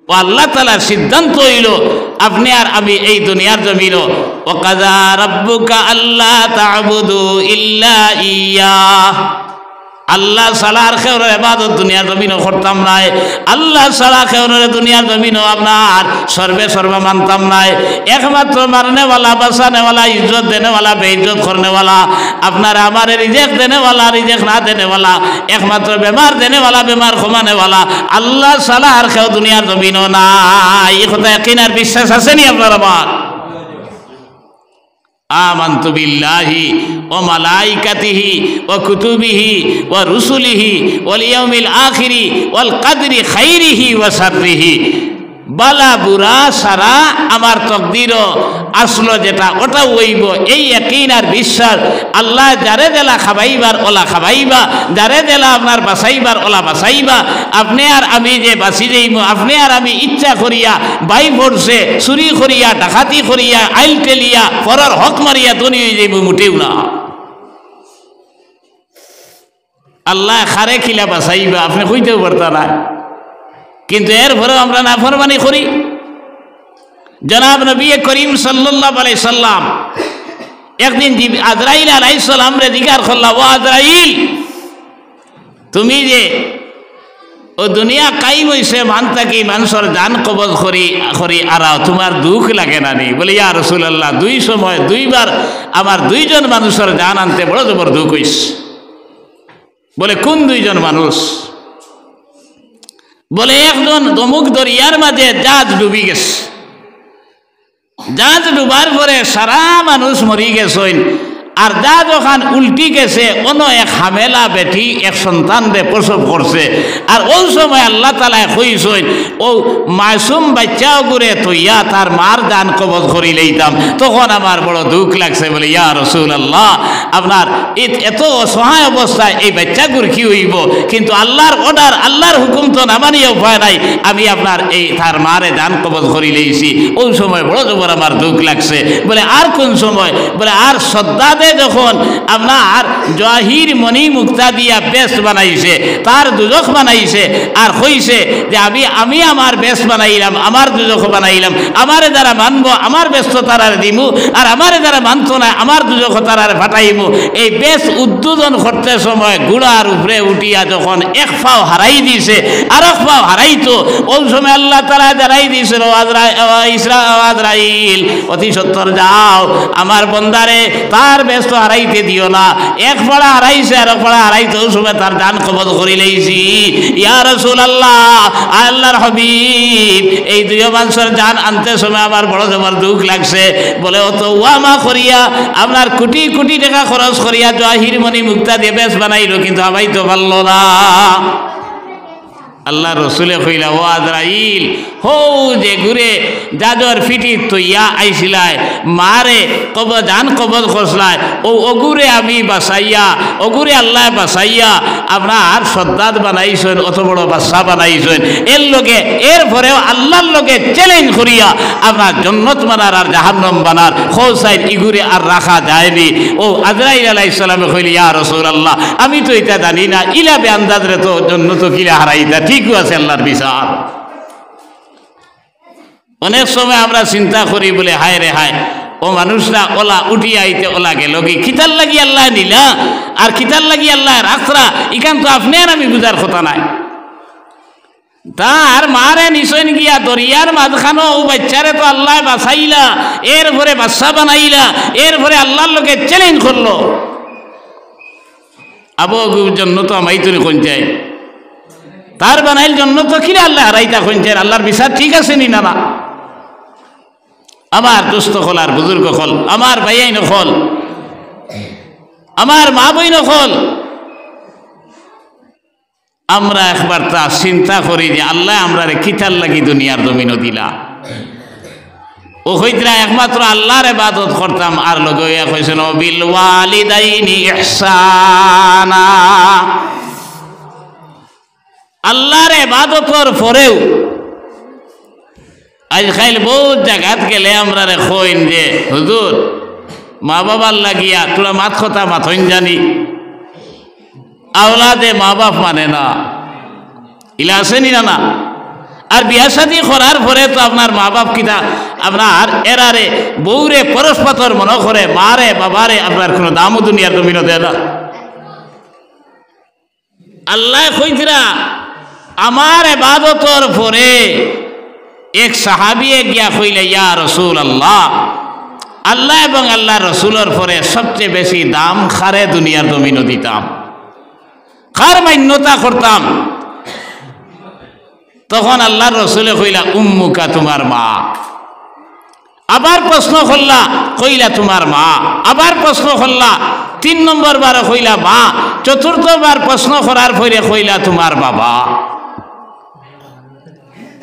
ও আল্লাহ তাআলার সিদ্ধান্ত হইল আপনি আর আমি এই দুনিয়ার জমিন ও কাযা রাব্বুকা আল্লা তা'বুদু ইল্লা ইয়্যাহ আল্লাহ সালার খেউরের ইবাদত দুনিয়ার জমিনও করতাম নাই আল্লাহ সালা খেউরের দুনিয়ার জমিনও আপনার সর্বে মানতাম নাই একমাত্র মারনেওয়ালা বাঁচানেওয়ালা ইজ্জত দেনেওয়ালা বেইজ্জত করনেওয়ালা আপনার আমার রিজেক্ট দেনেওয়ালা রিজেক্ট না দেনেওয়ালা একমাত্র বেমার দেনেওয়ালা বেমার কমানেওয়ালা আল্লাহ সালা আর খেউ দুনিয়ার জমিনও নাই এই কথা ইয়াকিন আর বিশ্বাস আছে নি আপনার আমার আমানতু বিল্লাহি ওয়া মালাইকাতিহি ওয়া কুতুবিহি ওয়া রুসুলিহি ওয়াল ইয়াউমিল আখিরি ওয়াল কদরি খাইরিহি ওয়া শাররিহি বালা বুরা সারা আমার তকদিরও আসলো যেটা ওটা হইব এই ইয়াকিন আর বিশ্বাস আল্লাহ যারে দেলা খাবাইবার ওলা খাবাইবা যারে দেলা আপনার বাঁচাইবার ওলা বাঁচাইবা আপনি আর আমি যে বাঁচি যাইব আপনি আর আমি ইচ্ছা করিয়া বাই পড়ছে চুরি করিয়া ডাকাতি করিয়া আইল টেলিয়া পরের হক মারিয়া ধনী হয়ে যাইব মোটেও না আল্লাহ খারে খিলা বাঁচাইবা আপনি কইতেও পারতা না কিন্তু এরপরেও আমরা নাফরমানি করি জনাব নবী করিম সাল্লাল্লাহু আলাইহি সাল্লাম একদিন আজরাইল আলাইহিস সালাম রে জিজ্ঞাসা করলা ও আজরাইল তুমি যে ও দুনিয়া কায়েম হইছে মানতা কি মানুষের জান কবজ করি আর তোমার দুঃখ লাগে না নি বলে ইয়া রাসূলুল্লাহ দুই সময় দুইবার আমার দুইজন মানুষের জান আনতে বড় জবর দুঃখ হইছে বলে কোন দুইজন মানুষ বলে একজন দমুক দরিয়ার মাঝে জাহাজ ডুবি গেছে জাহাজ ডুবার পরে সারা মানুষ মরি গেছেন আর জাহাজ ওখান উল্টি গেছে অন্য এক হামেলা বেটি এক সন্তান রে প্রসব করছে আর ওই সময় আল্লাহ তাআলা কইছেন ও মাসুম বাচ্চা ঘুরে তৈয়া তার মার জান কবজ করি লইতাম তখন আমার বড় দুঃখ লাগছে বলে ইয়া রাসূলুল্লাহ আপনার এত অসহায় অবস্থায় এই বাচ্চাগুর কি হইব কিন্তু আল্লাহর অর্ডার আল্লাহর হুকুম তো না মানিয়ে উপায় নাই আমি আপনার এই তার মারে জান কবজ করি লইছি ওই সময় বড় জবর আমার দুঃখ লাগছে বলে আর কোন সময় বলে আর শ্রদ্ধাতে যখন আপনার জহির মণি মুক্তা দিয়া বেশ বানাইছে তার দুজখ বানাইছে আর কইছে যে আমি আমার বেশ বানাইলাম আমার দুজখ বানাইলাম আমার দ্বারা মানবো আমার ব্যস্ত তারার দিমু আর আমার দ্বারা মানতো না আমার দুজখ তারার ফাটাইমু এই বেশ উদ্বোধন করতে সময় গুড়ার উপরে উঠিয়া যখন এক পাও হারাই দিছে আর এক পাও হারাইতো ওই সময় আল্লাহ তাআলা জানাই দিয়েছিল আজরাইল অতি সত্তর যাও আমার বন্দারে তার ব্যস্ত হারাইতে দিও না এক পাড়া হারাইছে আর এক পাড়া হারাইতে ওই সময় তার জান কবজ করি লইছি ইয়া রাসূলুল্লাহ আল্লাহর হাবিব এই দুই মানুষের জান আনতে সময় আমার বড় জবর দুঃখ লাগছে বলে অত ওয়ামা করিয়া আপনার কোটি কোটি টাকা খরচ করিয়া জহির মণি মুক্তা দিয়ে বেশ বানাইলো কিন্তু আমাই তো পারল না আল্লাহ রসুলে কইলা ও আজরাইল হো যে ঘুরে জাজর ফিটি তৈয়া আইসিলায় মারে জান কবজ খসলায় ও অগুরে আমি বাসাইয়া অগুরে আল্লাহ বাসাইয়া আপনার সদ্দাত বানাইছেন অত বড় বাদশা বানাইছেন এর লগে এরপরেও আল্লাহর লগে চ্যালেঞ্জ করিয়া আপনার জন্নত মানার আর জাহান্নাম বানার খোসাইন ইগুরে আর রাখা যায়নি ও আজরাইল আলাইহিস সালামে কইলি ইয়া রাসূলুল্লাহ আমি তো এটা জানি না ইলা বে আন্দাজরে তো জন্নত কিলা হারাইতা ঠিকই আছে আল্লাহর বিচার অনেক সময় আমরা চিন্তা করি বলে হায় রে হায় ও মানুষরা ওলা উঠি আইতে ওলা গেল কি কিতার লাগি আল্লাহ নিলা আর কিতার লাগি আল্লাহ রাখরা ইখান তো আপনি আর আমি বুঝার কথা নাই তার মারে নিশন গিয়া দরিয়ার মাঝখানো ও বাচ্চারে তো আল্লাহ বাঁচাইলা এরপরে বাদশা বানাইলা এরপরে আল্লাহর লোকে চ্যালেঞ্জ করলো আবুর জন্য তো আমাই তুমি কোন চাই তার বানাইল জন্য তো কিরা আল্লাহ হারাইতা কোনছেন আল্লাহর বিচার ঠিক আছে নি না আমার দোস্ত হল আর বুজুর্গ হল আমার ভাইয়াই নখল আমার মা বই নখল আমরা একবার তা চিন্তা করি যে আল্লাহ আমরা রে কিতার লাগি দুনিয়ার জমিনও দিলা ও হইতরা একমাত্র আল্লাহর ইবাদত করতাম আর লগে কইছেন বিল ওয়ালিদাইনি ইহসানা আল্লাহর ইবাদতর পরেও আজকাল বহুত জায়গাত গেলে আমরা রে কইন যে হুজুর মা বাবার লাগিয়া তোরা মাত কথা মাথইন জানি আওলাদে মা বাপ মানে না ইলা আসেনি না আর বিয়া শাদী করার পরে তো আপনার মা বাপ কিনা আপনার এরারে বউরে পরস্পর মনে করে মারে বাবারে আপনার কোনো দামও দুনিয়ার জমিনও দেয় না। আল্লাহ কইতরা আমার ইবাদতর পরে এক সাহাবিয়ে গিয়া কইলে ইয়া রাসূল আল্লাহ, আল্লাহ এবং আল্লাহ রসুলের পরে সবচেয়ে বেশি দাম খারে দুনিয়ার জমিনও দিতাম, খার মান্যতা করতাম। তখন আল্লাহ রসুলে কইলা উম্মুকা, তোমার মা। আবার প্রশ্ন করলা, কইলা তোমার মা। আবার প্রশ্ন করলা, 3 নম্বর বার কইলা মা। চতুর্থবার প্রশ্ন করার পরে কইলা তোমার বাবা।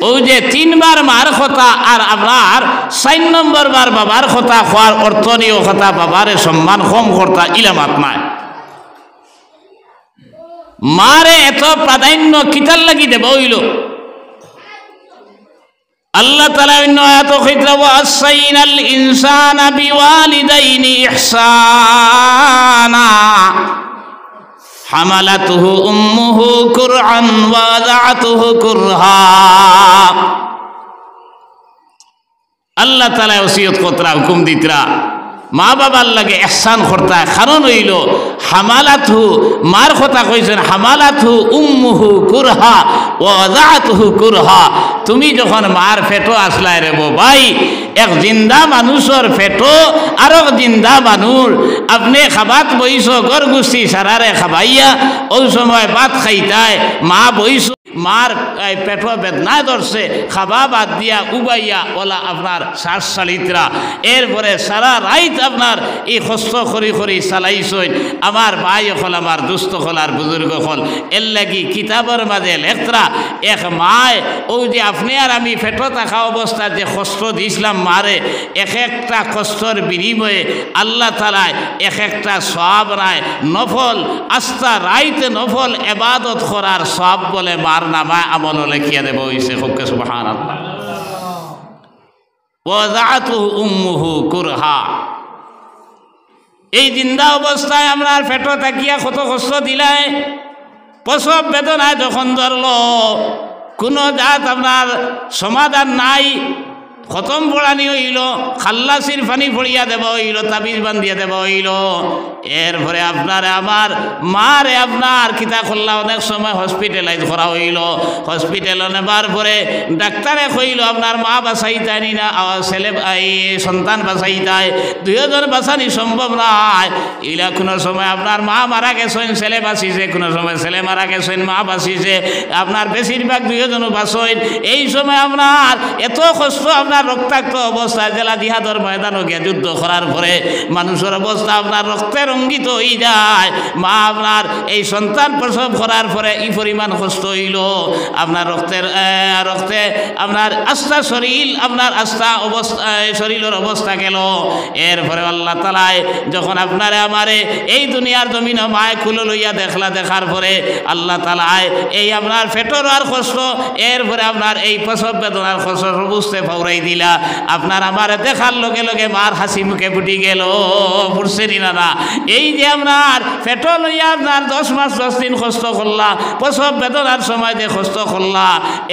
ও যে 3 বার মার কথা আর আপনার 4 নম্বর বার বাবার কথা হওয়ার অর্থনীয় কথা, বাবারে সম্মান কম করতা ইলামাত নাই। মারে এত প্রাধান্য কিতার লাগি দেব হইল। আল্লাহ তাআলা অন্য আয়াত কইতরা ওয়াসাইনাল ইনসানা বিওয়ালিদাইনি ইহসানা হামালাতুহু উম্মুহু কুরআন ওয়াদাআতুহু কুরহা। আল্লাহ তাআলা ওসিয়ত করতরা, হুকুম দিতরা মা বাবার লাগে ইহসান করতা। কারণ হইল হামালাতহু, মার কথা কইছেন হামালাতহু উম্মুহু কুরহা ওয়াদাআতুহু কুরহা। তুমি যখন মার ফেটো আসলাই রে ভাই, এক জিন্দা মানুষের ফেটো আর এক জিন্দা মানুষ আপনি খাবাত বইস গর গুছি সারারে খাবাইয়া ওই সময় ভাত খাইতায় মা বইস, মার পেটো বেদনা ধরছে, খাবা বাদ দিয়া উবাইয়া ওলা আপনার শ্বাস চালিতরা। এরপরে সারা রাইত আপনার এই কষ্ট করি করি চালাইছই। আমার ভাই হল, আমার দুস্থ হল আর বুজুর্গ হল, এর লাগি কিতাবের মাঝে লেখরা এক মায় ও যে আপনি আর আমি ফেটো থাকা অবস্থা যে কষ্ট দিয়েছিলাম মারে, এক একটা কষ্টর বিনিময়ে আল্লাহ তাআলা এক একটা সওয়াব রায় নফল আস্থা রাইতে নফল ইবাদত করার সওয়াব বলে মার নামায় আমল লেখিয়া দেব হইছে। খুব সুবহানাল্লাহ। ওয়াদাআতুহু উম্মুহু কুরহা। এই জিন্দা অবস্থায় আমরা ফেটো থাকিয়া কত কষ্ট দিলাই, প্রসব বেদনায় যখন ধরলো কোনো জাত আপনার সমাধান নাই, খতম পড়ানি হইল, খাল্লাসির পানি পড়িয়া দেব হইল, তাবিজ বান্ধিয়া দেব হইল। এরপরে আপনারে আমার মারে আপনার কিতা করলা, অনেক সময় হসপিটালাইজ করা হইল। হসপিটালে নেবার পরে ডাক্তারে কইল আপনার মা বাঁচাইতানি না, ছেলে সন্তান বাঁচাইতায়, 2 জন বাঁচানি সম্ভব নয়। এগুলা কোনো সময় আপনার মা মারা গেছেন, ছেলে বাঁচিছে, কোনো সময় ছেলে মারা গেছেন, মা বাঁচিছে, আপনার বেশিরভাগ 2 জনও বাঁচেন। এই সময় আপনার এত কষ্ট, আপনার রক্তাক্ত অবস্থায় জেলা জিহাদর ময়দানও গিয়ে যুদ্ধ করার পরে মানুষের অবস্থা আপনার রক্তে রঙ্গিত হয়ে যায়। মা আপনার এই সন্তান প্রসব করার পরে এই পরিমাণ কষ্ট হইল, আপনার রক্তে আপনার আস্থা শরীর, আপনার আস্থা অবস্থা শরীরের অবস্থা গেল। এরপরে আল্লাহ তাআলা যখন আপনারে আমারে এই দুনিয়ার জমিন মায় খুলে লইয়া দেখলা, দেখার পরে আল্লাহ তাআলা এই আপনার ফেটর আর কষ্ট, এরপরে আপনার এই প্রসব বেদনার কষ্ট বুঝতে পাউরাই দিলা। আপনার আমার দেখার লগে লগে মার হাসি মুখে ফুটি গেল, ফুটছে না। এই যে আপনার ফেটো লইয়া আপনার 10 মাস 10 দিন কষ্ট করলা, প্রসব বেদনার সময় যে কষ্ট করলা,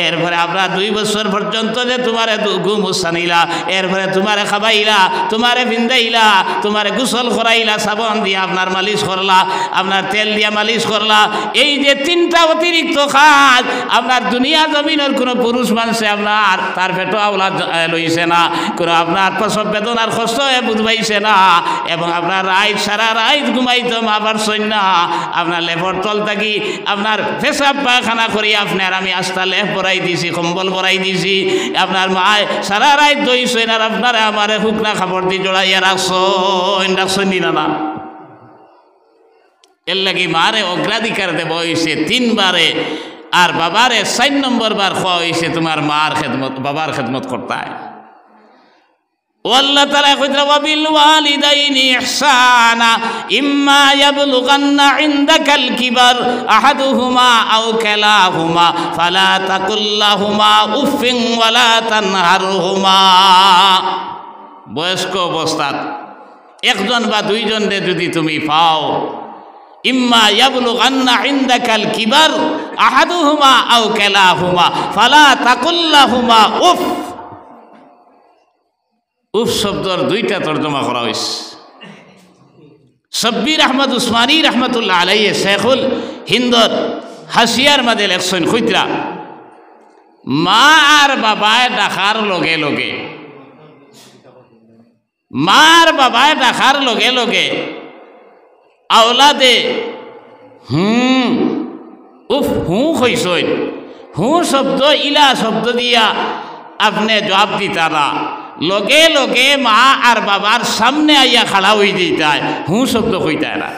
এরপরে আপনার 2 বছর পর্যন্ত যে তোমারে ঘুম উসানিলা, এরপরে তোমারে খাবাইলা, তোমারে ভিন্দাইলা, তোমারে গোসল করাইলা, সাবান দিয়া আপনার মালিশ করলা, আপনার তেল দিয়া মালিশ করলা। এই যে 3টা অতিরিক্ত কাজ আপনার দুনিয়া জমিনের কোনো পুরুষ মানুষে আপনার তার ফেটো আওলাদ লইছে না, কোনো আপনার প্রসব বেদনার কষ্ট বুঝবাইছে না, এবং আপনার রাইত সারা রাইত ঘুমাইতো মা পারছই না। আপনার লেপর তল থাকি আপনার পেশাব পায়খানা করি আপনার আমি আস্থা লেপ বড়াই দিছি, কম্বল বড়াই দিছি, আপনার মায় সারা রাইত দইছেন আর আপনার আমার শুকনা খাবার দিয়ে জড়াইয়া রাখছেন না। এর লাগি মারে অগ্রাধিকার দেব হয়েছে 3 বারে, আর বাবারে 4 নম্বর বার খাওয়া হয়েছে তোমার মার খেদমত, বাবার খেদমত করতে হয়। আল্লাহ তাআলা কইতরা ওয়াবিল ওয়ালিদাইনি ইহসানা ইম্মা ইয়াবলুগান্না ইনদাকাল কিবার আহাদুহুমা আও কিলাহুমা ফালা তাকুল লাহুমা উফিন ওয়ালা তানহারহুমা। বয়স্ক অবস্থাত 1 জন বা 2 জনরে যদি তুমি পাও, ইম্মা ইয়াবলুগান্না ইনদাকাল কিবার আহাদুহুমা আও কিলাহুমা ফালা তাকুল লাহুমা উফ। উফ শব্দর দুইটা তর্জমা করা হয়েছে। শব্বির আহমদ উসমানী রহমতুল্লাহ আলাইহি শেখুল হিন্দর হাসিয়ার মাঝে লেখছেন খুঁতরা, মা আর বাবায় ডাকার লগে লগে, মার বাবায় ডাকার লগে লগে আওলাদে উফ হইসইন। শব্দ ইলা শব্দ দিয়া আপনি জবাব দিতারা, লগে লগে মা আর বাবার সামনে আইয়া খাড়া হয়ে দিতায়, শব্দ কইতায় না।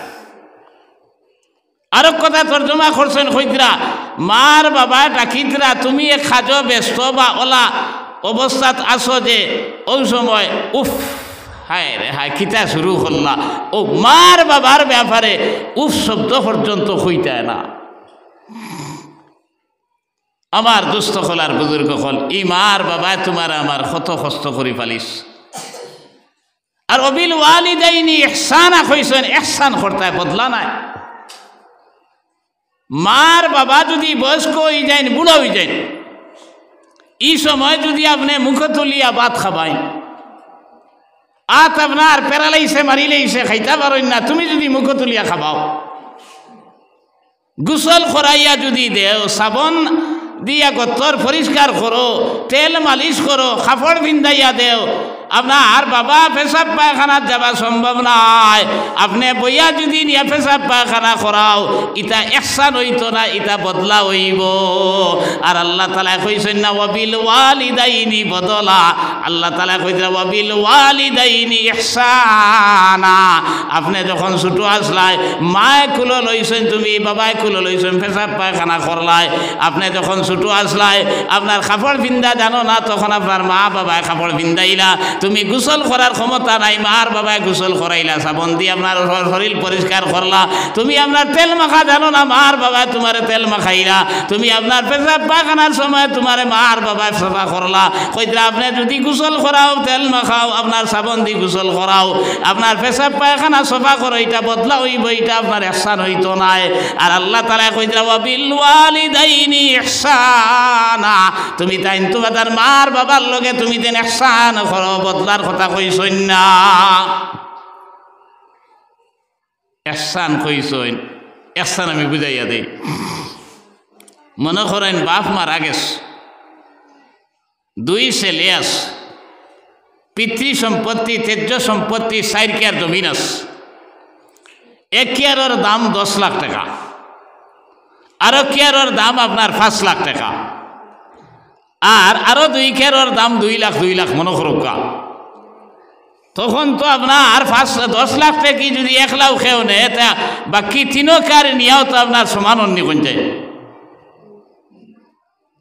আরো কথা তর্জমা করছেন কইতরা, মার বাবা ডাকিতরা তুমি এক খাজ ব্যস্ত বা ওলা অবস্থাত আছো যে ওই সময় উফ হায় রে হায় খিতা শুরু করলা, ও মার বাবার ব্যাপারে উফ শব্দ পর্যন্ত হইতায় না। আমার দুস্থ হলার বুজুর্গ হল, ই মার বাবায় তোমার আমার কত কষ্ট করি পালিস। আর অবিল ওয়ালিদাইনি ইহসানা কইছেন, ইহসান করতে বদলা নাই। মার বাবা যদি বয়স্ক হয়ে যায়, বুড়া হয়ে যায়, এই সময় যদি আপনি মুখ তুলিয়া ভাত খাবাই, আত আপনার প্যারালাইছে মারিলেইছে খাইতে পারেন না, তুমি যদি মুখ তুলিয়া খাবাও, গোসল করাইয়া যদি দেও, সাবন দিয়া গত্তর পরিষ্কার করো, তেল মালিশ করো, কাপড় ভিন্দাইয়া দেও, আপনার বাবা পেশাব পায়খানা যাওয়া সম্ভব নয়, আপনি বইয়া যদি নিয়ে পেশাব পায়খানা করাও, ইটা ইহসান হইতো না, ইটা বদলা হইব। আর আল্লাহ তাআলা কইছেন না ওয়াবিল ওয়ালিদাইনি বদলা, আল্লাহ তাআলা কইছেন ওয়াবিল ওয়ালিদাইনি ইহসানা। আপনি যখন ছোট আসলাই, মায়ে কুলো লইছেন, তুমি বাবায় কুলো লইছেন, পেশাব পায়খানা করলাই, আপনি যখন ছোট আসলাই, আপনার কাপড় ভিন্দা জানো না, তখন আপনার মা বাবায় কাপড় ভিন্দাইলা, তুমি গোসল করার ক্ষমতা নাই, মার বাবায় গোসল করাইলা, সাবন দিয়ে আপনার শরীর পরিষ্কার করলা, তুমি আপনার তেল মাখা জানো না, মার বাবায় তোমার তেল মাখাইলা, তুমি আপনার পেশাব পায়খানার সময় তোমার মার বাবায় সাফা করলা। কইরা আপনি যদি গোসল করাও, তেল মাখাও, আপনার সাবন দিয়ে গোসল করাও, আপনার পেশাব পায়খানা সাফা করো, এটা বদলা হইব, এটা আপনার ইহসান হইতো নাই। আর আল্লাহ তাআলা কইরা ওয়াবিল ওয়ালিদাইনি ইহসানা, তুমি তাই তোমার মার বাবার লগে তুমি দেন ইহসান করো, বদলার কথা কইছইন না, ইহসান কইছইন। ইহসান আমি বুঝাইয়া দেই। মনে করেন বাপ মারা গেছে, দুই ছেলে আছে, পিতৃ সম্পত্তি তেজ্য সম্পত্তি 4 কেয়ার জমিন আছে, 1 কেয়ারের দাম 10 লাখ টাকা, আরো কেয়ারের দাম আপনার 5 লাখ টাকা, আর আরো 2 কেয়ারের দাম 2 লাখ মনে করুকা। তখন তো আপনার 10 লাখ টাকা যদি 1 লাখ খেয়েও নেয়, তা বাকি 3 কেয়ার নিয়েও তো আপনার সমান অন্য কোন যায়,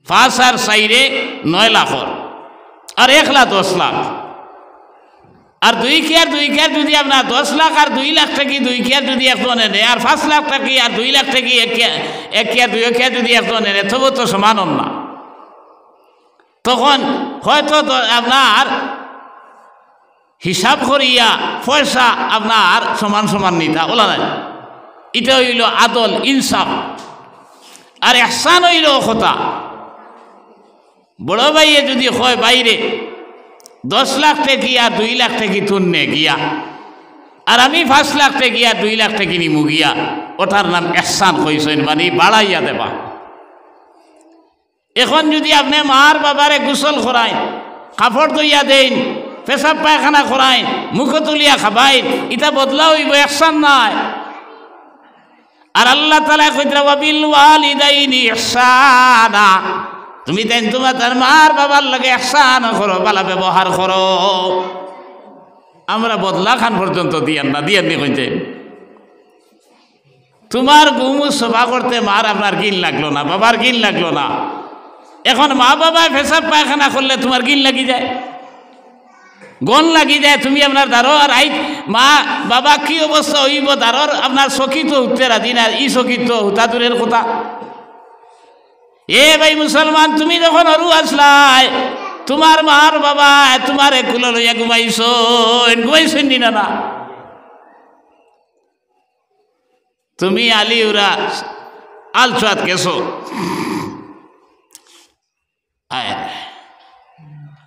5 আর 4 9 লাখ, আর 1 লাখ 10 লাখ, আর 2 কেয়ার যদি আপনার 10 লাখ আর 2 লাখ টাকা 2 কেয়ার যদি একজনে নেয়, আর 5 লাখ টাকা আর 2 লাখ টাকা 1 কেয়ার 2 কেয়ার যদি একজনে নেয়, তবু তো সমান না। তখন হয়তো আপনার হিসাব করিয়া পয়সা আপনার সমান নিতা ওলা নাই, এটা হইল আদল ইনসাফ। আর ইহসান হইল কথা, বড় ভাইয়ে যদি হয় বাইরে 10 লাখ টাকা আর 2 লাখ টাকা তুলনে গিয়া, আর আমি 5 লাখ টাকা আর 2 লাখ টাকা নিমু গিয়া, ওটার নাম ইহসান কইছেন, মানে বাড়াইয়া দেবা। এখন যদি আপনি মার বাবারে গোসল করাইন, কাপড় ধুইয়া দেন, পেশাব পায়খানা করাইন, মুখ তুলিয়া খাবাইন, এটা বদলা হইব, ইহসান নাই। আর আল্লাহ তাআলা কইরা ওয়াবিল ওয়ালিদাইনি ইহসানা, তুমি দেন তোমার তার মার বাবার লাগে ইহসান করো, ভালো ব্যবহার করো। আমরা বদলা খান পর্যন্ত দিয়াননি কইতে, তোমার গুমু সভা করতে মার আপনার গিন লাগলো না, বাবার গিন লাগলো না। এখন মা বাবায় পেশাব পায়খানা করলে তোমার গিন লাগি যায়, গন লাগি যায়, তুমি আপনার দারো আর মা বাবা কি অবস্থা হইব, দারোর আপনার চকিত উঠতে রাজি না, ই চকিত হুতা দূরের কথা। এ ভাই মুসলমান, তুমি যখন অরু আসলাই, তোমার মার বাবা তোমার কুলো লইয়া ঘুমাইছেন না? তুমি আলী উরা আলচুয়াত গেছো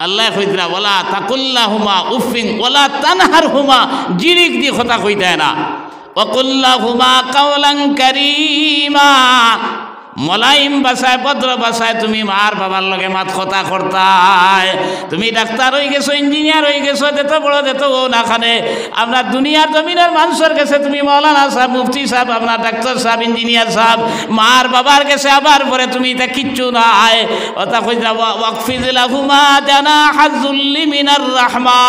আল্লাহ কইতরা ওলা তাকুল্লাহুমা উফিন ওলা তানহারহুমা জিরিক দি কথা কইতায় না ওয়াকুল্লাহুমা কাওলান কারীমা মলাইম ভাষায় ভদ্র ভাষায় তুমি মার বাবার লগে মাত কথা করতায়। তুমি ডাক্তার হয়ে গেছো, ইঞ্জিনিয়ার হয়ে গেছো, যেত বড় যেত ও না খানে আপনার দুনিয়ার জমিনের মানুষের কাছে তুমি মৌলানা সাহেব, মুফতি সাহেব, আপনার ডাক্তার সাহেব, ইঞ্জিনিয়ার সাহেব, মার বাবার কাছে আবার পরে তুমি এটা কিচ্ছু নাই। ওটা কইরা ওয়াকফিজ লাহুমা জানাহাজ যুল্লি মিনার রাহমা।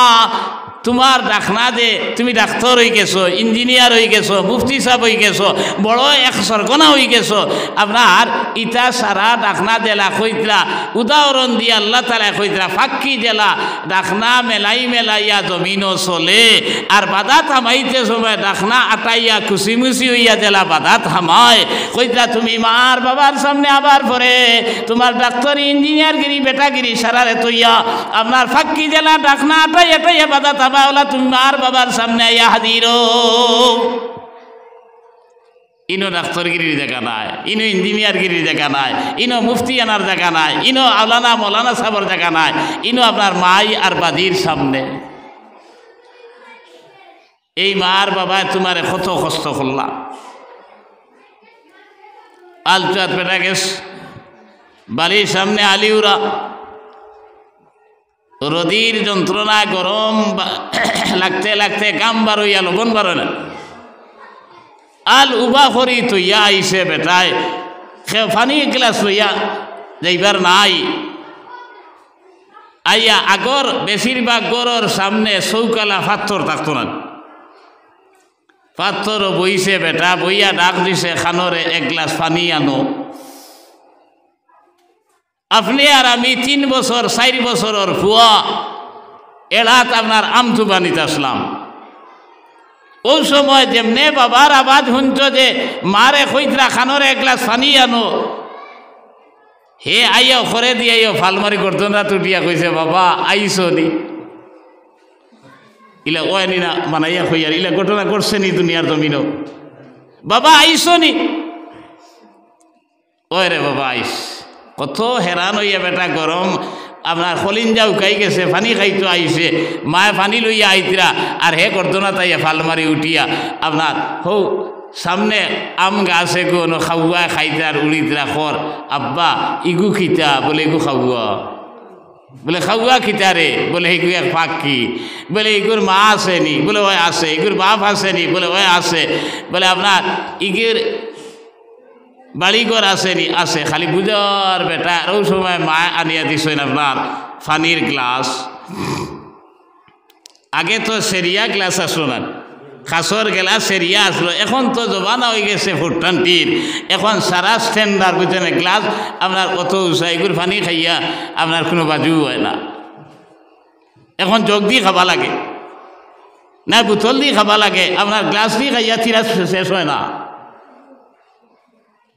তোমার ডাকনা দে তুমি ডাক্তার হয়ে গেছো, ইঞ্জিনিয়ার হয়ে গেছো, মুফতি সাহেব হয়ে গেছো, বড় এক সরগনা হয়ে গেছো, আপনার ইটা সারা ডাকনা দেলা কইতরা উদাহরণ দিয়ে আল্লাহ তাআলা কইতরা ফাঁকি দেলা ডাকনা মেলাইয়া জমিনও চলে আর বাধা থামাইতে সময় ডাকনা আটাইয়া খুশিমুশি হইয়া দেলা বাধা থামায়। কইতরা তুমি মার বাবার সামনে আবার পরে তোমার ডাক্তারি ইঞ্জিনিয়ারগিরি বেটাগিরি সারারে তৈয়া আপনার ফাঁকি দেলা ডাকনা আটাইয়া বাধা থামাওলা তুমি মার বাবার সামনে আইয়া হাজির। ইনো ডাক্তারগিরির জায়গা নাই, ইনো ইঞ্জিনিয়ারগিরির জায়গা নাই, ইনো মুফতি আনার জায়গা নাই, ইনো আওলানা মৌলানা সাহেবের জায়গা নাই, ইনো আপনার মাই আর বাদির সামনে। এই মার বাবা তোমারে কত কষ্ট করলাম। আলচাত বেটা গেছ বাড়ির সামনে আলিউরা রদির যন্ত্রণা গরম লাগতে লাগতে গাম বার হইয়া লবণ বার না আল উবা করি তৈয়া আইসে বেটায় ফানি গ্লাস লইয়া যাইবার নাই আইয়া আগর বেশিরভাগ গরর সামনে চৌকালা পাথর থাকতো না, পাথর বইছে বেটা বইয়া ডাক দিছে খানরে এক গ্লাস পানি আনো। আপনি আর আমি 3 বছর 4 বছরের ফুয়া এড়াত আপনার আমথু বানিতে আসলাম। ওই সময় যেমনে বাবার আওয়াজ শুনছ যে মারে কইতরা খানরে এক গ্লাস পানি আনো, হে আইয়া ঘরে দিয়ে ফালমারি গর্দনা তুটিয়া কইছে বাবা আইসো নি ইলা ও নি না বানাইয়া কইয়ার ইলা ঘটনা করছে নি দুনিয়ার জমিনও বাবা আইসো নি ওই রে বাবা আইস। কত হেরান হইয়া বেটা গরম আপনার কলিঞ্জা উকাই গেছে পানি খাইতো আইসে মায়ে পানি লইয়া আইতরা আর হে গর্দনা তাইয়া ফালমারি উঠিয়া আপনার হৌ সামনে আম গাছে কোনো খাওয়া খাইতার উড়িতরা খর আব্বা ইগু খিতা বলে ইগু খাওয়া বলে খাওয়া খিতারে বলে এগু এক পাখি বলে ইগুর মা আসেনি বলে ওই আসে, ইগুর বাপ আসেনি বলে ওই আসে, বলে আপনার ইগুর বাড়িঘর আসেনি আসে, খালি বুঝার বেটা। আর ওই সময় মা আনিয়া দিছেন আপনার পানির গ্লাস। আগে তো সেরিয়া গ্লাস আসলো না, খাসর গ্লাস সেরিয়া আসলো, এখন তো জমানা হয়ে গেছে ফুটটানটির, এখন সারা স্ট্যান্ডার্ড বুঝছেন গ্লাস আপনার কত উঁচা এগুলো পানি খাইয়া আপনার কোনো বাজু হয় না। এখন জগ দিয়ে খাবা লাগে না বোতল দিয়ে খাবা লাগে, আপনার গ্লাস দিয়ে খাইয়া তিরা শেষ হয় না।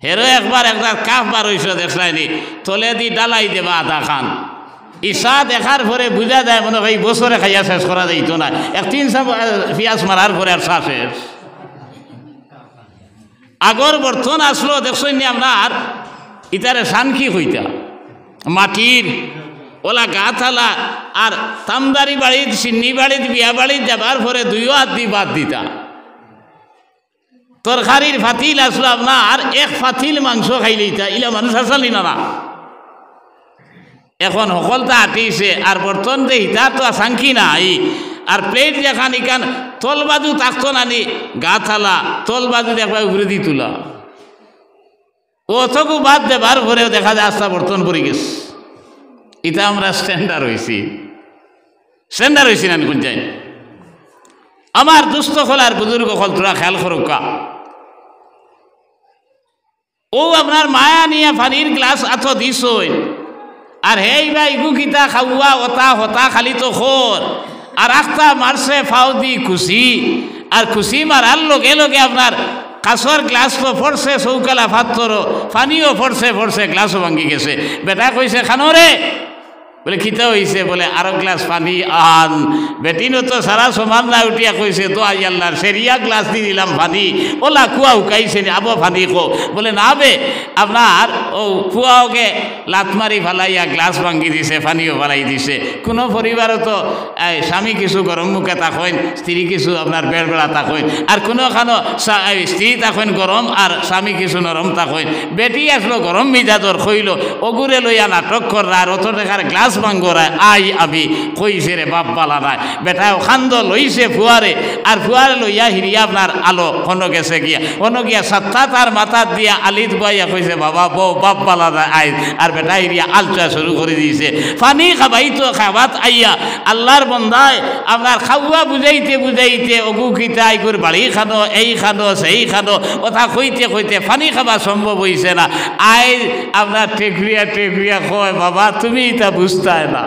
হেরো একবার কাপ বার হয়েছে দেখলাইনি তলে দি ডালাই দেবা আধা খান ইসা দেখার পরে বুঝা যায় মনে হয় বছরে খাইয়া শেষ করা যাইত না, 1-3 পিঁয়াজ মারার পরে আর চা শেষ। আগর বর্তন আসলো দেখছেন নি আপনার ইতারে সানকি হইতা মাটির ওলা গা থালা আর তামদারি বাড়ির সিন্নি বাড়ির বিয়া বাড়ির যাবার পরে 2 হাত দিয়ে বাদ দিতা। তরকারির ফাতিল আসলো আপনার 1 ফাতিল মাংস খাইলেইতা, ইলা মানুষ আসালি না। এখন সকলটা আটিছে আর বর্তন যে হিতা তো সাংখি নাই আর প্লেট যেখান ইখান তল বাজু থাকতো নানি গা থালা তল বাজু দেখবা উপরে দিয়ে তোলা অতকু বাদ দেবার পরেও দেখা যায় আস্তা বর্তন পড়ে গেছে। এটা আমরা স্ট্যান্ডার্ড হয়েছি না কোন যাই আমার দুস্থ হল আর বুজুর্গ হল তোরা খেয়াল করুকা ও আপনার মায়া নিয়ে পানির গ্লাস আথ দিস আর হেই ভাই গুকিতা খাওয়া ওতা হতা খালি তো খোর আর আখতা মারছে ফাও দি খুশি আর খুশি মারার লগে লগে আপনার কাঁচর গ্লাস তো পড়ছে চৌকালা পাথরও পানিও পড়ছে গ্লাসও ভাঙ্গি গেছে। বেটা কইছে খানো রে বলে কিতা হয়েছে? বলে আরো গ্লাস পানি আন। বেটিনও তো সারা সমান না উঠিয়া কইছে তো আই আল্লাহর সেরিয়া গ্লাস দিয়ে দিলাম পানি, ওলা কুয়া উকাইছে আবো পানি কো। বলে না বে, আপনার ও কুয়াওকে লাত মারি ফালাইয়া গ্লাস ভাঙ্গি দিছে, পানিও ফালাই দিছে। কোনো পরিবারও তো স্বামী কিছু গরম মুখে তাকইন, স্ত্রী কিছু আপনার বেড়বেড়া তাকইন, আর কোনোখানো স্ত্রী তাকইন গরম আর স্বামী কিছু নরম তাকইন। বেটি আসলো গরম মিজাজর খইল, অগুরে লইয়া নাটক করা আর অত টাকার গ্লাস ভাঙ্গরায় আই আমি কইছে রে বাপ বালা নাই। বেটা খান্দ লইছে ফুয়ারে, আর ফুয়ারে লইয়া হিরিয়া আপনার আলো কোনো গেছে গিয়া, কোনো গিয়া সাতটা তার মাথার দিয়া আলিত বইয়া কইছে বাবা বউ বাপ বালা নাই আই। আর বেটা হিরিয়া আলচা শুরু করে দিয়েছে। পানি খাবাই তো খাবাত আইয়া আল্লাহর বন্দায় আপনার খাওয়া বুঝাইতে বুঝাইতে অগু খিতা আইগুর বাড়ি খানো, এই খানো, সেই খানো, ওটা কইতে কইতে পানি খাবা সম্ভব হইছে না। আই আপনার টেকরিয়া টেকরিয়া কয় বাবা তুমি এটা বুঝতাই না।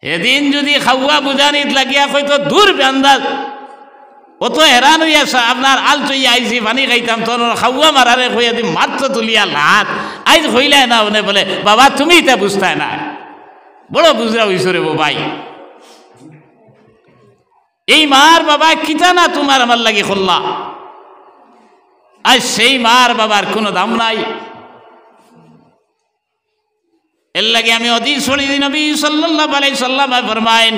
এদিন যদি খাওয়া বুঝানিত লাগিয়া কইতো দূর বেন্দাজ, ও তো হেরান হইয়াছে আপনার আল চইয়া আইছি পানি খাইতাম, তোর খাওয়া মারারে কইয়া দি মাত্র তুলিয়া লাত আইজ হইলাই না। উনি বলে বাবা তুমি এটা বুঝতাই না, বড় বুঝরা হইছ রে ভাই। এই মার বাবা কিতা না তোমার আমার লাগি খোল্লা, আজ সেই মার বাবার কোনো দাম নাই। এর লাগে আমি হাদিস পড়ি, নবী সাল্লাল্লাহু আলাইহি সাল্লাম ফরমায়েন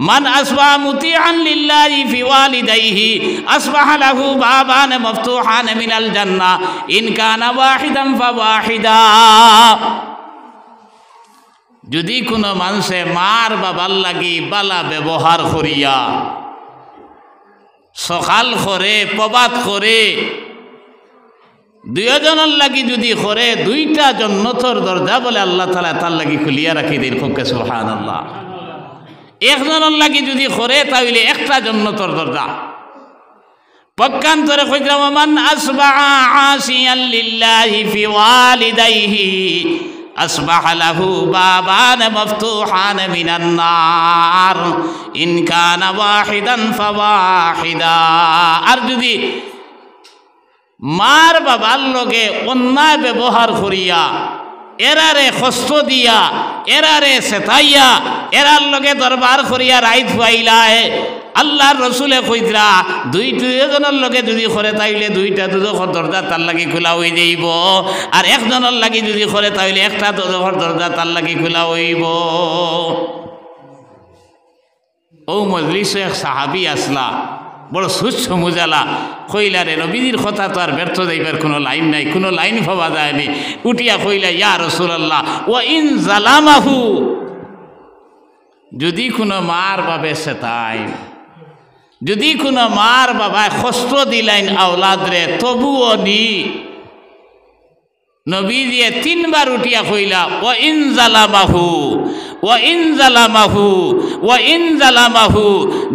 মান আসবাহা মুতিআন লিল্লাহি ফি ওয়ালিদাইহি আসবাহা লাহু বাবান মাফতুহান মিনাল জান্নাহ ইন কানা ওয়াহিদান ফাওয়াহিদা। যদি কোনো মানুষে মার বাবার লাগি বালা ব্যবহার করিয়া সকাল করে প্রবাদ করে দুইজনের লাগি যদি করে দুইটা জন্নতর দরজা বলে আল্লাহ তাআলা তার লাগি খুলিয়া রাখি দিন। খুব সুবহানাল্লাহ। একজনের লাগি যদি করে তাহলে একটা জন্নতর দরজা। পক্ষান্তরে কইলাম মান আসবাহা আসিয়ান লিল্লাহি ফি ওয়ালিদাইহি আসবাহা লাহু বাবান মাফতুহান মিনান নার ইন কানা ওয়াহিদান ফাওয়াহিদা। আর যদি মার বাবার লগে অন্যায় ব্যবহার করিয়া এরারে কষ্ট দিয়া এরারে সেতাইয়া এরার লগে দরবার করিয়া রাইত পাইলায় আল্লাহর রসুলে কইতরা দুইজনের লগে যদি করে তাইলে দুইটা দুজখর দরজা তার লাগি খোলা হয়ে যাইব, আর একজনের লাগি যদি করে তাইলে একটা দুজখর দরজা তার লাগি খোলা হইব। ও মজলিসে এক সাহাবি আসলা, বড় সুচ্ছ মুজালা, কইলা রে নবীজির কথা তো আর ব্যর্থ যাইবার কোনো লাইন নাই, কোনো লাইন ভাবা যায়নি। উঠিয়া কইলা ইয়া রাসূলুল্লাহ ওয়া ইন জালামাহু, যদি কোনো মার বাবে সেতাই, যদি কোনো মার বাবায় কষ্ট দিলাইন আওলাদ রে তবুও নি। নবীজিয়ে তিনবার উঠিয়া কইলা ওয়া ইন জালামাহু ওয়া ইন জালামাহু ওয়া ইন জালামাহু,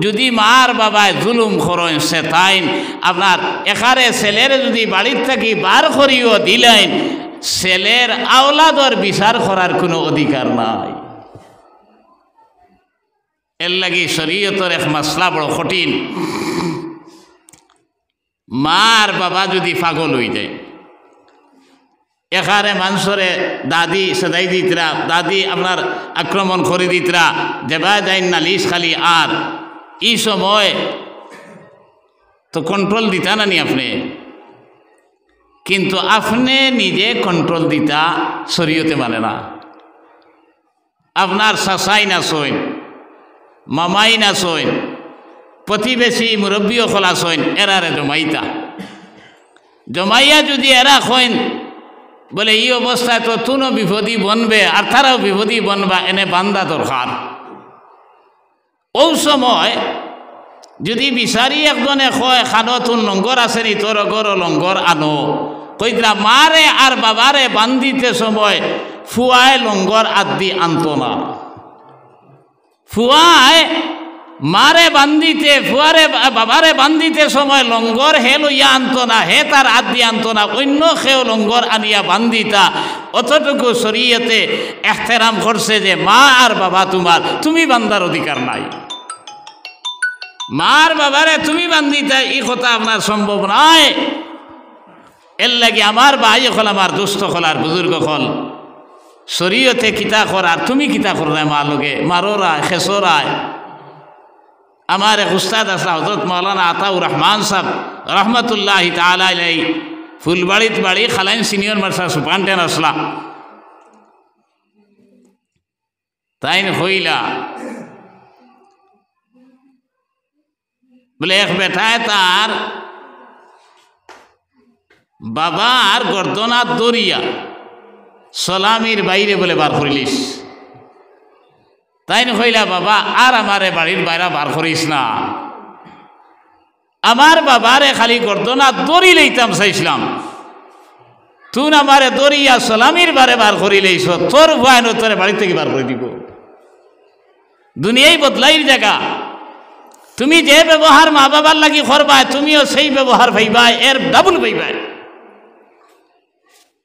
যদি মার বাবায় জুলুম করেন সেতাইন আপনার এখারে ছেলের যদি বাড়ির থাকি বার করিও দিলেন, ছেলের আওলাদর বিচার করার কোনো অধিকার নাই। এর লাগি শরীয়তের এক মাসলা বড় কঠিন। মার বাবা যদি পাগল হয়ে যায়, এখানে মানুষরে দাদি সেদাই দিতরা, দাদি আপনার আক্রমণ করে দিতরা, দেবা যায় নালিশ খালি। আর এই সময় তো কন্ট্রোল দিতা না নি আপনি, কিন্তু আপনি নিজে কন্ট্রোল দিতা শরীয়তে মানে না। আপনার শাসাই না সইন, মামাই না সইন, প্রতিবেশী মুরব্বীও খোলা সইন, এরারে জমাইতা। জমাইয়া যদি এরা খইন বলে এই অবস্থায় তো তুনও বিপদী বনবে আর তারাও বিপদী বনবা, এনে বান্দা দরকার। ও সময় যদি বিচারি একজনে কয় খানো তোর লঙ্গর আসেনি, তোর গর লঙ্গর আনো, কইতরা মারে আর বাবারে বান্ধিতে সময় ফুয়ায় লঙ্গর আদি আনতো না। ফুয়ায় মারে বান্ধিতে ফুয়ারে বাবারে বান্ধিতে সময় লঙ্গর হে লইয়া আনতো না, হে তার আদি আনতো না, অন্য খেয়েও লঙ্গর আনিয়া বান্ধিতা। অতটুকু শরীয়তে এহতেরাম করছে যে মা আর বাবা তোমার, তুমি বান্দার অধিকার নাই। মার বাবারে তুমি বান্ধিতা এই কথা আপনার সম্ভব নয়। এর লাগে আমার ভাই হল, আমার দুস্থ হল আর বুজুর্গ হল, শরীয়তে কিতা করার তুমি কিতা করায় মা লোকে মারোরায় খেসরায়। আমার এক উস্তাদ আসলা হজরত মৌলানা আতাউর রহমান সাহেব রহমতুল্লাহ তাআলা আলাইহি ফুলবাড়িত বাড়ি খালাইন সিনিয়র মাদ্রাসা সুপারিনটেন্ডেন্ট আসলা। তাইন হইলা বলে এক বেটায় তার বাবার গর্দনার দরিয়া সলামির বাইরে বলে বার করিলিস। তাই হইলা বাবা আর আমারে বাড়ির বাইরে বার করিস না, আমার বাবারে খালি গর্দনার দড়ি লইতাম চাইছিলাম, তুই আমারে দরিয়া সলামির বারে বার করিলেইস, তোর ভয় তোরে বাড়ি থেকে বার করে দিব। দুনিয়াই বদলাইর জায়গা, তুমি যে ব্যবহার মা বাবার লাগি করবা তুমিও সেই ব্যবহার পাইবা, এর ডাবল পাইবা।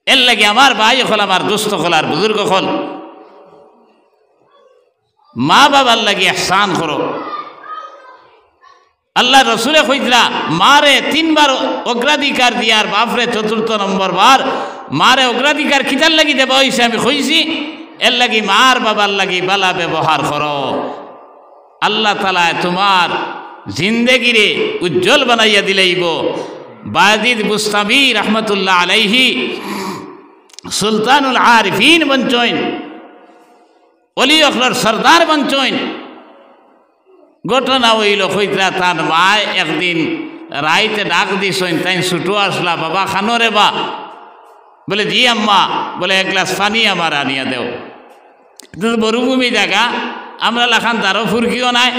এর লাগে আমার ভাই হল, আমার দুস্থ হল, আর বুজুর্গ হল, মা বাবার লাগি ইহসান করো। আল্লাহ রসুলে কইতরা মারে 3 বার অগ্রাধিকার দিয়ার বাপরে 4th নম্বর বার মারে অগ্রাধিকার কিতার লাগি দেবা হইছে আমি কইছি, এর লাগি মার বাবার লাগি বালা ব্যবহার করো। আল্লাহ তাআলা তোমার জিন্দেগিরে উজ্জ্বল বানাইয়া দিলেইব। বাদিদ বুস্তামি রহমতুল্লাহ আলাইহি সুলতানুল আরিফিন বঞ্চইন, অলি অখলর সর্দার বঞ্চইন। ঘটনা হইল কইতরা তার মা একদিন রাইতে ডাক দিছইন, তাই ছুটো আসলা, বাবা খানো রে বা? বলে জি আম্মা। বলে 1 গ্লাস পানি আমার আনিয়া দেও। মরুভূমি জায়গা, আমরা লাখান তারও ফুরকিও নাই,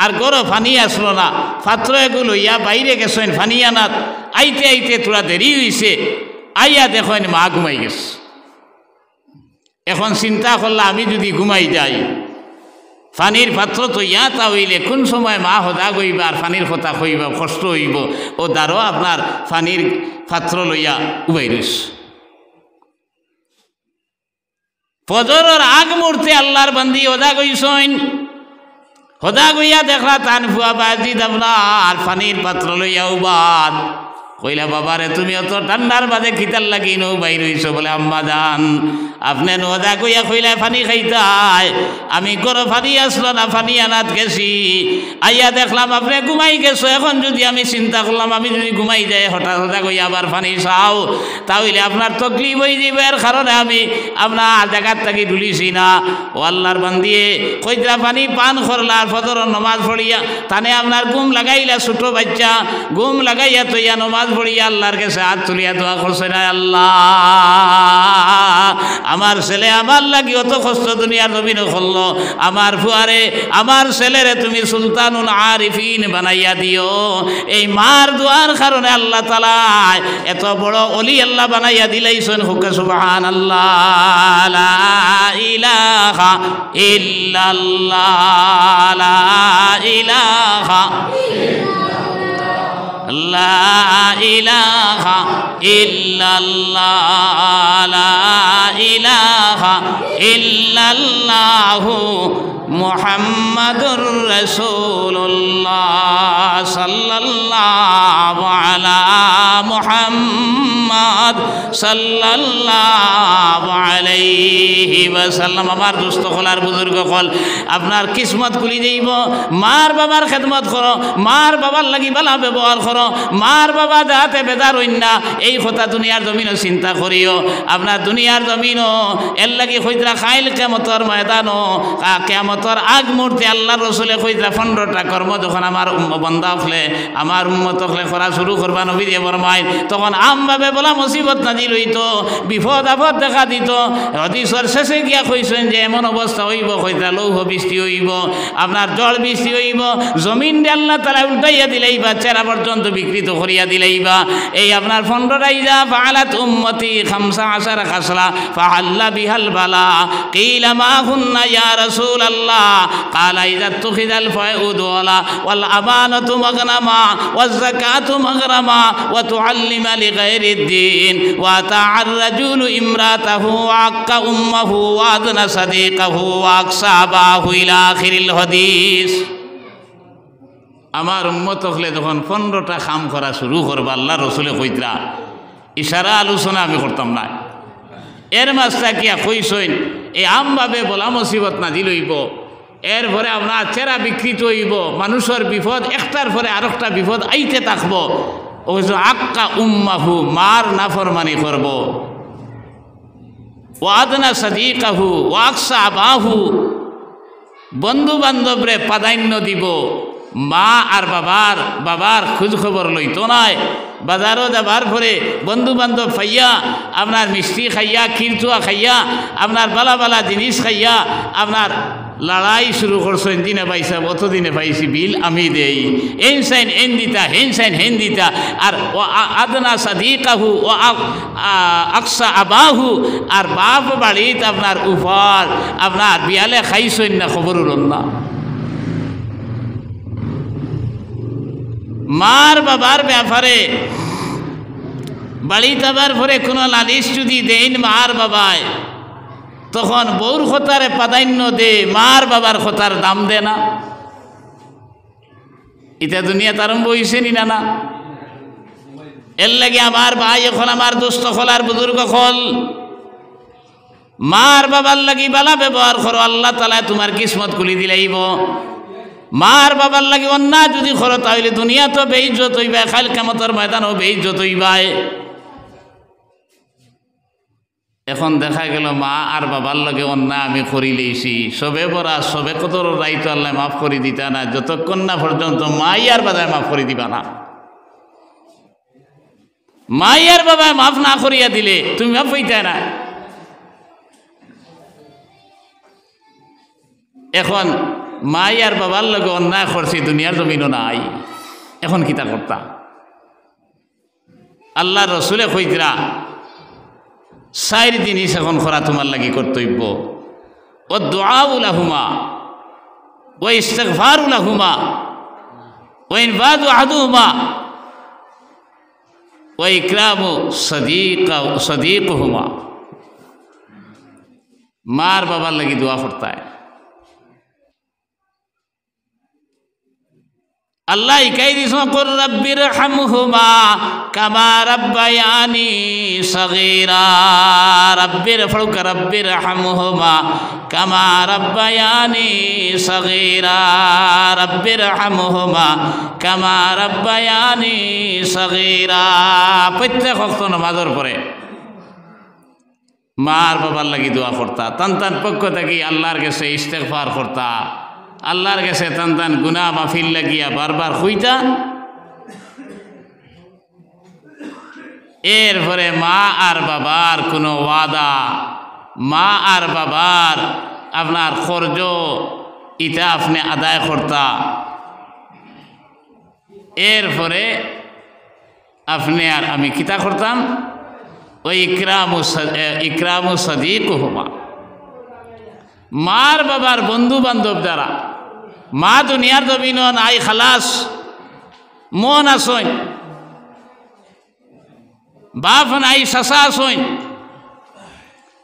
আর গরো ফানি আসলো না। পাত্র এগুলো ইয়া বাইরে গেছেন ফানি আনাত, আইতে আইতে তোরা দেরি হইছে, আইয়া দেখেন মা ঘুমাই গেছে। এখন চিন্তা করলা আমি যদি ঘুমাই যাই, ফানির পাত্র তো ইয়া তা হইলে কোন সময় মা হতা গইবা আর ফানির কথা কইবা, কষ্ট হইব। ও দ্বারও আপনার ফানির পাত্র লইয়া উবাই রইস। ফজরের আগ মুহূর্তে আল্লাহর বান্দি হদা গইছইন, হদা গইয়া দেখলা তান ফুয়া বাজি দাবনা আর ফানির পাত্র লইয়া উবাদ। কইলা বাবারে তুমি অত ঠান্ডার বাদে খিতার লাগি নৌ বাইর হইছ? বলে আম্মা জান আপনি নদা কইয়া কইলা ফানি খাইতাই, আমি গরো ফানি আসলো না, ফানি আনাত গেছি, আইয়া দেখলাম আপনি ঘুমাই গেছো। এখন যদি আমি চিন্তা করলাম আমি যদি ঘুমাই যাই হঠাৎ হঠাৎ কইয়া আবার ফানি চাও, তাহলে আপনার তকলিফ হয়ে যাবে, এর কারণে আমি আপনার জায়গার থাকি ঢুলিছি না। ও আল্লাহর বান্দিয়ে কইতা পানি পান করলা, আর ফজরের নমাজ পড়িয়া তানে আপনার ঘুম লাগাইলা, ছোট বাচ্চা ঘুম লাগাইয়া তৈয়া নমাজ পড়িয়া আল্লাহর কাছে হাত তুলিয়া দোয়া করছে না, আল্লাহ আমার ছেলে আমার লাগি অত কষ্ট দুনিয়ার নবীন করলো, আমার ফুয়ারে আমার ছেলেরে তুমি সুলতানুল আরিফিন বানাইয়া দিও। এই মার দোয়ার কারণে আল্লাহ তাআলা এত বড় অলি আল্লাহ বানাইয়া দিলাইছেন। হুক সুবহানাল্লাহ, লা ইলাহা ইল্লাল্লাহ, লা ইলাহা লা ইলাহা ইল্লাল্লাহ, লা ইলাহা ইল্লাল্লাহু মুহাম্মাদুর রাসূলুল্লাহ সাল্লাল্লাহু আলা মুহাম্মদ সাল্লাল্লাহু আলাইহি ওয়াসাল্লাম। আমার দোস্ত হলার বুজুর্গ হল, আপনার কিসমত খুলি যাইব। মার বাবার খেদমত করো, মার বাবার লাগি বালা ব্যবহার করো, মার বাবা যাতে বেদার হইন না, এই কথা দুনিয়ার জমিনও চিন্তা করিও। আপনার দুনিয়ার জমিনও এর লাগি হইতরা খাইল কিয়ামতর ময়দানও, কিয়ামতর আগ মুহূর্তে আল্লাহ রসুলে কইতরা 15টা কর্ম যখন আমার বন্দা হলে আমার উম্মত হলে করা শুরু করবা নবী দিয়ে বরমাই, তখন আমভাবে বলা মুসিবত নাজিল হইত, বিপদ আপদ দেখা দিত। হাদিসের শেষে গিয়া কইছেন যে এমন অবস্থা হইব, কইতরা লৌহ বৃষ্টি হইব, আপনার জল বৃষ্টি হইব, জমিন দিয়ে আল্লাহ তাআলা উল্টাইয়া দিলেইবা, চেরা পর্যন্ত বিকৃত করিয়া দিলেইবা। এই আপনার 15টা ইজা ফাআলাত উম্মতি 15 খাসলা ফাআল্লা বিহাল বালা কিলা মা হুন্না ইয়া রাসূলুল্লাহ ক্বালা ইযা তুখিদাল ফাউদু ওয়াল আমানাতু মাগনামা ওয়াজ যাকাতু মাগরামা ওয়া তুআল্লিমা লিগাইরিদ দ্বীন ওয়া তা'আর রাজুলু ইমরাতাহু ওয়া আক্কা উম্মাহু ওয়া আদনা সাদিকাহু ওয়া আকসাবাহু ইলা আখিরিল হাদিস। আমার উম্মত হলে যখন 15টা কাম করা শুরু করবা, আল্লাহ রসুলে কইতরা, ইশারা আলোচনা আমি করতাম না, এর মাছটা কিয়া কইসইন এই আমভাবে বলা মুসিবত নাজিল হইব এরপরে আপনার চেরা বিকৃত হইব মানুষের বিপদ একটার পরে আরেকটা বিপদ আইতে থাকব ওই আক্কা উম্মাহু মার নাফরমানি করব ওয়াদনা সাদিকাহু ওয়াকসা আবাহু বন্ধু বান্ধবরে প্রাধান্য দিব মা আর বাবার খোঁজ খবর লইতো নাই বাজারও যাবার পরে বন্ধু বান্ধব খাইয়া আপনার মিষ্টি খাইয়া খিরচুয়া খাইয়া আপনার বালা বালা জিনিস খাইয়া আপনার লড়াই শুরু করছেন দিনে পাইসা অত দিনে পাইছি বিল আমি দেই এন সাইন এন দিতা হেন সাইন হেন দিতা আর ও আদনা সাদিকাহু ও আকসা আবাহু আর বাপ বাড়িত আপনার উপর আপনার বিয়ালে খাইছেন না খবর উলন না মার বাবার ব্যাপারে বাড়ি যাবার পরে কোনো নালিশ যদি দেন মার বাবায় তখন বউর খতারে প্রাধান্য দে মার বাবার খতার দাম দে না এটা দুনিয়া আরম্ভ হয়েছে নি না এর লাগে আমার ভাই এখন আমার দোস্ত হল আর বুজুর্গ হল মার বাবার লাগি বালা ব্যবহার করো আল্লাহ তাআলা তোমার কিসমত খুলি দিলাইব মার বাবার লাগে অন্যায় যদি করো তাহলে দুনিয়া তো বেইজ্জত হইবা কাল কিয়ামতের ময়দানও বেইজ্জত হইবাই এখন দেখা গেল মা আর বাবার লগে অন্যায় আমি করি লইছি সবে বরা সবে কত দায়িত্ব আল্লাহ মাফ করে দিতা না যতক্ষণ না পর্যন্ত মাই আর বাবায় মাফ করে দিবা না মাই আর বাবায় মাফ না করিয়া দিলে তুমি মাফ হইতে না এখন মাই আর বাবার লগে অন্যায় করছি দুনিয়ার জমিনও নাই এখন কিতা করতা আল্লাহ রসুলে কইতরা চার জিনিস এখন করা তোমার লাগি কর্তব্য ও দুআউ লাহুমা ও ইস্তিগফারু লাহুমা ও ইনফাযু আহাদুহুমা ও ইকরামু সাদীকুহুমা মার বাবার লাগি দোয়া করতা है अल्लाह कई दिसों को रब्बिरहमुहुमा कमा रब्बयानी सगीरा रब्बिरहमुहुमा कमा रब्बयानी सगीरा रब्बिरहमुहुमा कमा रब्बयानी सगीरा प्रत्येक वक्त नमाजर पड़े मार बाबार लगी दुआ करता तन तन पक्ष थकी अल्लाहर काছে इस्तिगफार करता আল্লাহর কাছে তান গুনাহ মাফিল লাগিয়া বারবার হইতা এরপরে মা আর বাবার কোনো ওয়াদা মা আর বাবার আপনার খরচ ইটা আপনি আদায় করতা এরপরে আপনি আর আমি কিতা করতাম ওই ইকরামু সাদীকুহুমা মার বাবার বন্ধু বান্ধব দ্বারা মা দুনিয়ার জমিন নাই খালাস মন আসইন বাপ নাই শাসা আসইন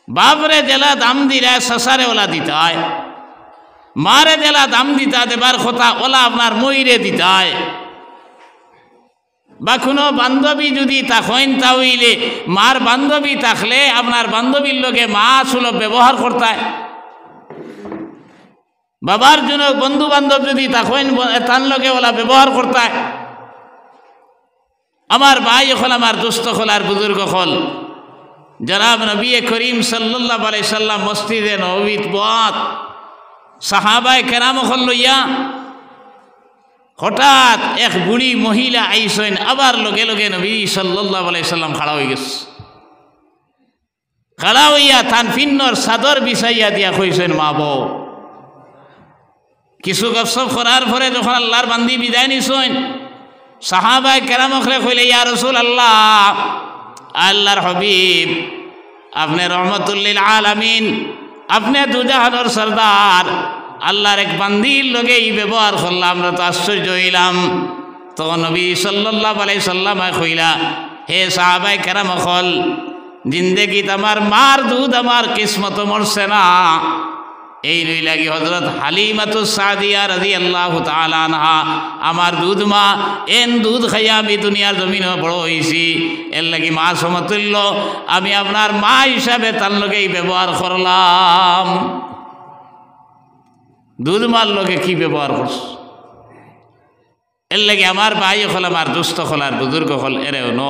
বাপরে জেলা দাম দিলে শাসারে ওলা দিতে হয় মারে জেলা দাম দিতা দেবার কথা ওলা আপনার ময়ূরে দিতে হয় বা কোনো বান্ধবী যদি থাকেন তাহলে মার বান্ধবী থাকলে আপনার বান্ধবীর লগে মা সুলভ ব্যবহার করতে হয় বাবার জন্য বন্ধু বান্ধব যদি থাকেন তার লগে ওলা ব্যবহার করতে হয় আমার ভাই হল আমার দোস্ত হল আর বুজুর্গ হল জনাব নবী করিম সাল্লাল্লাহু আলাইহি সাল্লাম মসজিদে নববীত বাত সাহাবায়ে কেরাম হল লইয়া হঠাৎ এক বুড়ি মহিলা আইসেন আবার লগে লগে নবী সাল্লাল্লাহু আলাইহি সাল্লাম খাড়া হয়ে গেছে খাড়া হইয়া তান ফিন্নর চাদর বিছাইয়া দিয়া কইছেন মা বউ কিছু গপসপ করার পরে যখন আল্লাহর বান্দি বিদায় নিছেন সাহাবায়ে কেরামকে কইলে ইয়া রাসূলুল্লাহ আল্লাহর হাবিব আপনি রহমাতুল লিল আলামিন আপনি দুজাহানের সরদার আল্লাহর এক বান্দির লগে এই ব্যবহার করলাম আমরা তো আশ্চর্য হইলাম তখন নবী সাল্লাল্লাহু আলাইহি সাল্লাম কইলা হে সাহাবায়ে কেরাম হল জিন্দেগিত আমার মার দুধ আমার কিসমত মরছে না এই নই লাগি হযরত হালিমাতুস সাদিয়া রাদিয়াল্লাহু তাআলা আনহা আমার দুধ মা এন দুধ খাইয়া আমি দুনিয়ার জমিনে বড় হইছি এর লাগি মা সমতুল্য আমি আপনার মা হিসাবে তার লগেই ব্যবহার করলাম। দুধ মার লগে কি ব্যবহার করছ এর লাগে আমার ভাই হল আমার দুস্থ হল আর বুজুর্গ হল এরেও ন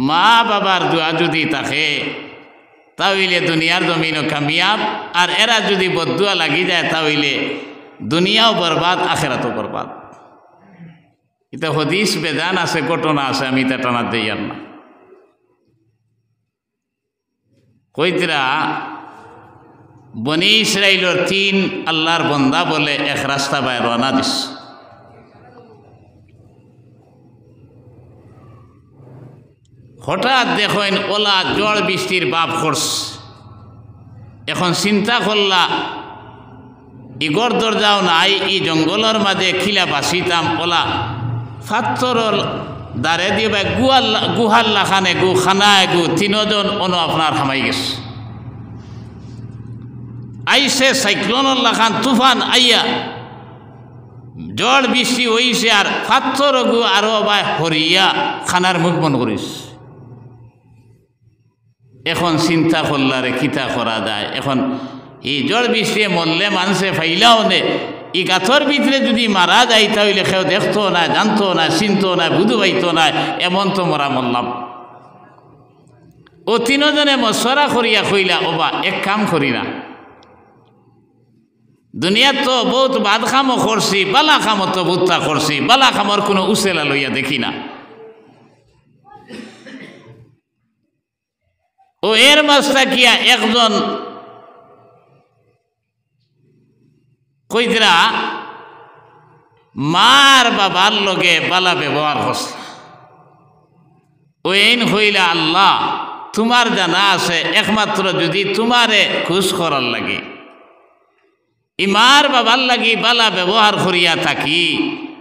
মা বাবার দোয়া যদি থাকে তাহলে দুনিয়ার জমিনও কামিয়াব আর এরা যদি বদুয়া লাগি যায় তাহলে দুনিয়াও বরবাদ আখেরাতও বরবাদ। এটা হদিস বেদান আছে ঘটনা আছে আমি এটা টানা দেই আর না কইতরা বনি ইসরাইলের 3 আল্লাহর বন্দা বলে এক রাস্তা বাই রওনা দিস হঠাৎ দেখেন ওলা জল বৃষ্টির বাপ করস এখন চিন্তা করলা ইগর দরজাও নাই ই জঙ্গলের মাঝে খিলা বাসিতাম ওলা ফাত্তরর দাঁড়ে দিয়ে ভাই গুহার লাখানে গু খানায় গু 3 জন অন আপনার হামাই গেছে আইসে সাইক্লোনের লাখান তুফান আইয়া জল বৃষ্টি হইছে আর ফাত্তর গু আরো ভাই হরিয়া খানার মুখ বন্ধ করিস। এখন চিন্তা করলারে কিতা করা যায় এখন এই জল বৃষ্টি মরলে মানুষে ফাইলাও নে ই গাছর ভিতরে যদি মারা যায় তাহলে কেউ দেখতো না জানতো না চিনতো না বুধু পাইতো না এমন তো মরা মরলাম। ও 3 জনে মশরা করিয়া কইলা ওবা এক কাম করি না দুনিয়া তো বহুত বাদ খামও করছি বালা খামও তো বুত্তা করছি বালা খামর কোনো উসেলা লইয়া দেখি না ও এর মাস্তা কিয়া একজন কইতরা মার বাবার লগে বালা ব্যবহার করছে ও এইন হইলা আল্লাহ তোমার জানা আছে একমাত্র যদি তোমারে খুশ করার লাগে ইমার বাবার লাগি বালা ব্যবহার করিয়া থাকি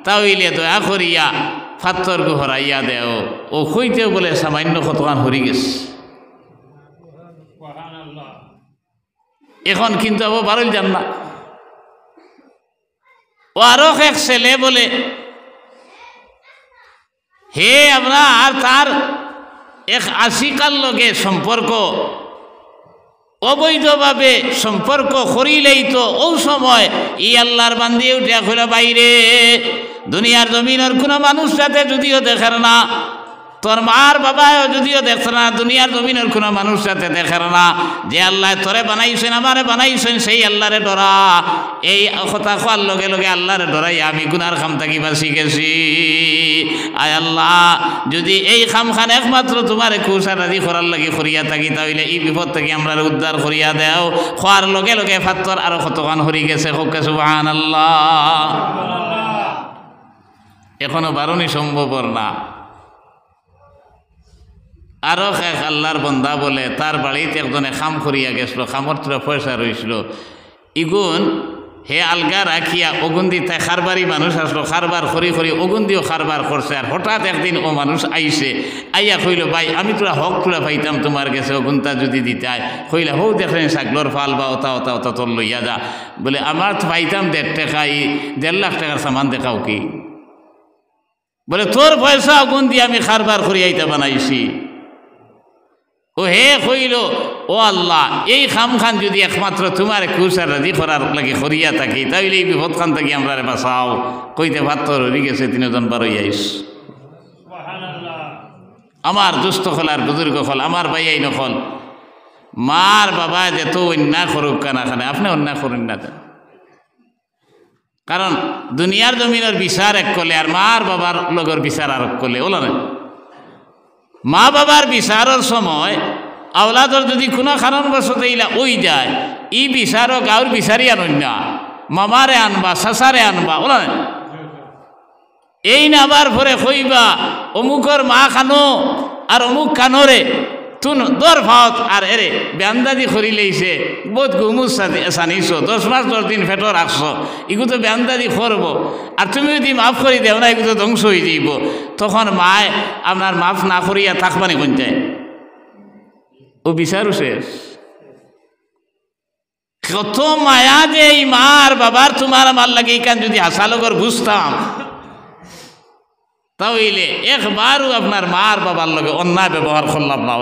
তাহলে দয়া করিয়া ফাত্তর গু হরাইয়া দেও ও কইতেও বলে সামান্য কতখান হরি গেছে এখন কিন্তু আবার বারোই যান না ও আরো এক ছেলে বলে হে আমরা আর তার এক আশিকার লগে সম্পর্ক অবৈধভাবে সম্পর্ক করিলেই তো ও সময় ই আল্লাহর বান্দি উঠে খোলা বাইরে দুনিয়ার জমিনের কোনো মানুষ সাথে যদিও দেখেন না তোর মার বাবাও যদিও দেখছে না দুনিয়ার জমিনের কোনো মানুষ সাথে দেখেন না যে আল্লাহ তোরে বানাইছেন আমারে বানাইছেন সেই আল্লাহরে ডরা এই কথা কোয়ার লগে লগে আল্লাহরে ডরাই আমি গুনার খাম থাকি বাঁচি গেছি আয় আল্লাহ যদি এই খামখান একমাত্র তোমার খুশারাদি করার লাগে করিয়া থাকি তাহলে এই বিপদ থেকে আমরা উদ্ধার করিয়া দেও খোয়ার লগে লগে ফাত্তর আরো কতক্ষণ হরি গেছে হোকে সুবহানাল্লাহ এখনো বারণই সম্ভব না। আরো এক আল্লাহর বন্দা বলে তার বাড়িতে একজনে খাম করিয়া গেছিল খামর তোরা পয়সা রয়েছিল ইগুন হে আলগা রাখিয়া অগুন্দি তাই খারবারি মানুষ আসলো খারবার করি করি অগুন্দিও খারবার করছে আর হঠাৎ একদিন ও মানুষ আইসে আইয়া কইল ভাই আমি তোরা হক তোরা পাইতাম তোমার গেছে অগুনটা যদি দিতাই কইলা হো দেখলেন সাগলর ফাল বা ওতা ওতা ওতা তোর লইয়া যা বলে আমার তো পাইতাম 1.5 টাকা 1.5 লাখ টাকার সামান দেখাও কি বলে তোর পয়সা অগুন্দি আমি খারবার করিয়াইতে বানাইছি ও হে কইল ও আল্লাহ এই খামখান যদি একমাত্র তোমার খুশার রাজি করার লাগে করিয়া থাকি তাহলে এই বিপদ খান থেকে আমরা বাঁচাও কইতে ভাত্তর হয়ে গেছে 3 জন বার হইয়াইস। আমার দুস্থ হল আর বুজুর্গ হল আমার ভাইয়াই নকল মার বাবা যেত অন্যায় করুক কানা খানে আপনি অন্যায় করুন না কারণ দুনিয়ার জমিনের বিচার এক কলে আর মার বাবার লগর বিচার আর এক কলে ওলা না মা বাবার বিচারের সময় আওলাদর যদি কোনো কারণবশত ইলা ওই যায় ই বিচারক আর বিচারি আনন না মামারে আনবা শাসারে আনবা ওলা না এই না আবার পরে কইবা অমুকর মা খানো আর অমুক কানরে তুন দর ভাত আর এরে ব্যান্দাদি করি লইছে বহুত গুমুস সানিছ 10 মাস 10 দিন ফেটো রাখছ এগুলো তো ব্যান্দাদি করব আর তুমি যদি মাফ করি দেও না এগুলো ধ্বংস হয়ে যাইব তখন মায় আপনার মাফ না করিয়া থাকবানি কোনটায় ও বিচারও শেষ কত মায়া যে এই মার বাবার তোমার আমার লাগে এইখান যদি আশালগর বুঝতাম তাহলে একবারও আপনার মার বাবার লগে অন্যায় ব্যবহার করলাম না।